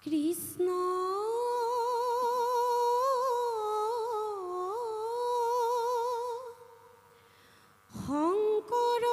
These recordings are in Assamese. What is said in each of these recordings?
কৃষ্ণ শংকৰ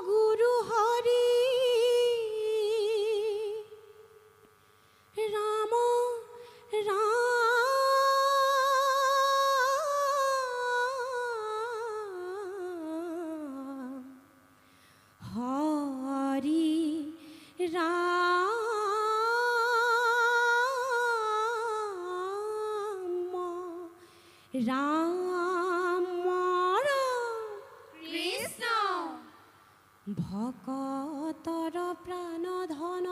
গুৰু হৰি ৰাম ৰাম হৰি রাম কৃষ্ণ ভকতর প্রাণধন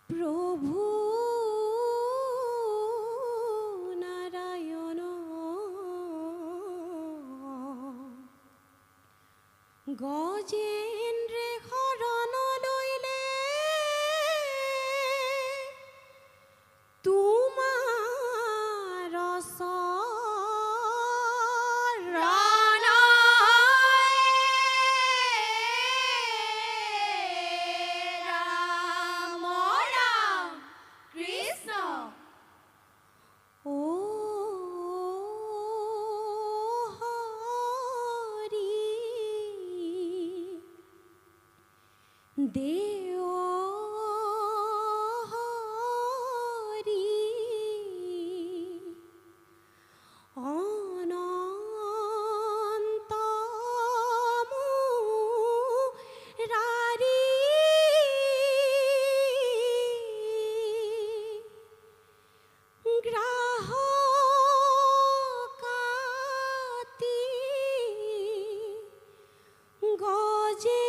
প্রভু নারায়ণ গজেন্দ্রে শরণ লইলে দেও হরি অনন্ত মুরারি গ্রাহকাতি গজে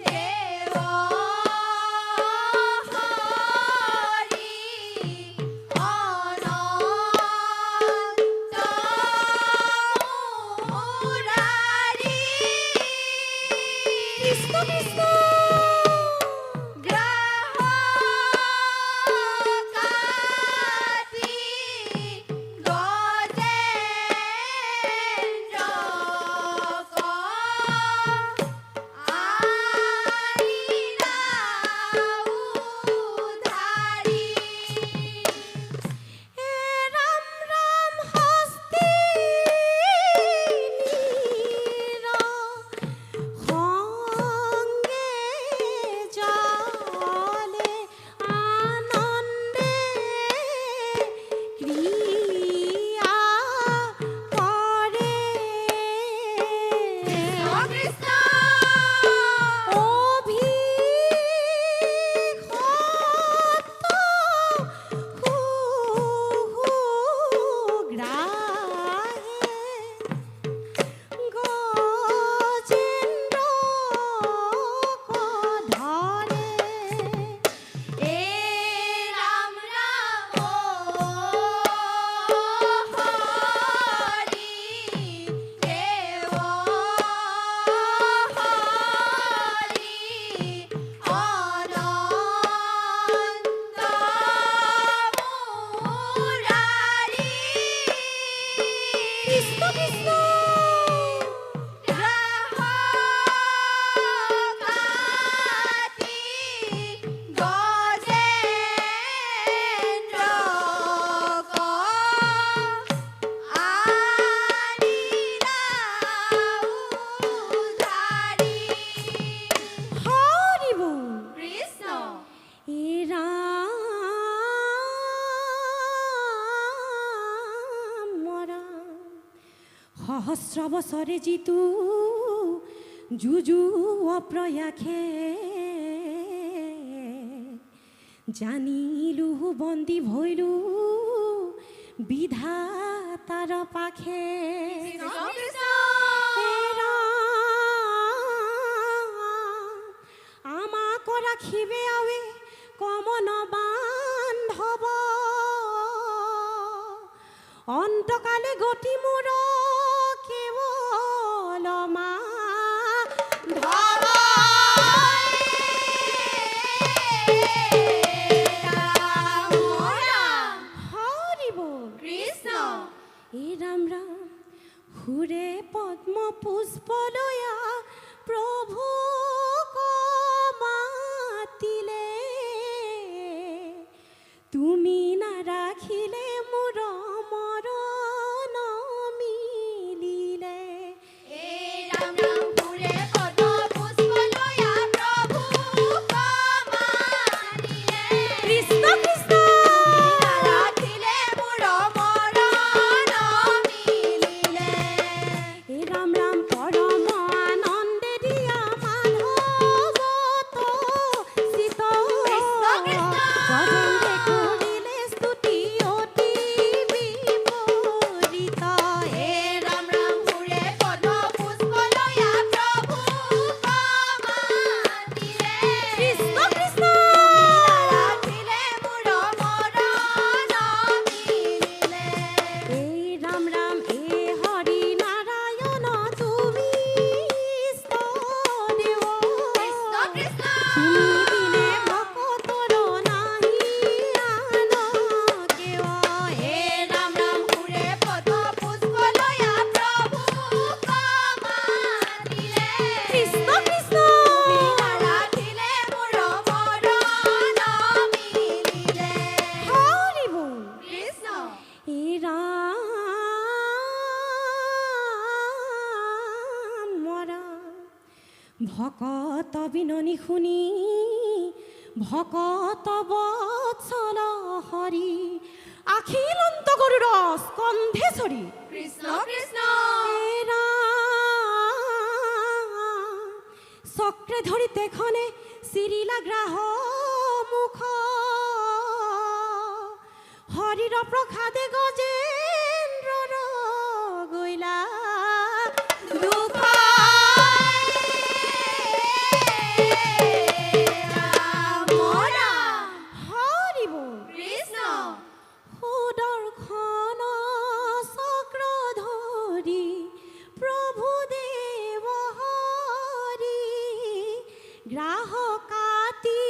দেব সহস্র বছরে জিতু যুযু অপ্রয়াখে জানিলু বন্দী ভইলু বিধাতার পাখে আমাক রাখিবে আৱে কমন বান্ধব অন্তকালে গতি মোৰ কেৱল মাধৱ হৰি বল কৃষ্ণ এ ৰাম ৰাম সুৰে পদ্ম পুষ্প লয়া প্ৰভু মাতিলে তুমি নাৰাখিলে মোৰ মৰণ মিলিলে কৃষ্ণ কৃষ্ণ এ ৰাম ৰাম পৰম আনন্দে দিয়া মাধৱ চিত গজেন্দ্ৰে কৰিলে স্তুতি অতি বিপৰীত হে কৃষ্ণ কৃষ্ণ এই ৰাম ৰাম এই হৰি নাৰায়ণ তুমি ইষ্টদেৱ তুমি বিনে ভকতৰ নাহি আন কেৱ হে কৃষ্ণ কৃষ্ণ হৰি বল এ ৰাম ভকত বিননি শুনি ভকত বৎসল হৰি আখিলন্ত গৰুড় স্কন্ধেশ্বৰী এ ৰাম চক্ৰে ধৰি তেখনে চিৰিলা গ্ৰাহ মুখ হৰিৰ প্ৰসাদে গজেন্দ্ৰৰ গৈলা দুখ হৰি বল সুদৰ্শন চক্ৰ ধৰি প্ৰভু দেৱ হৰি গ্ৰাহ কাটি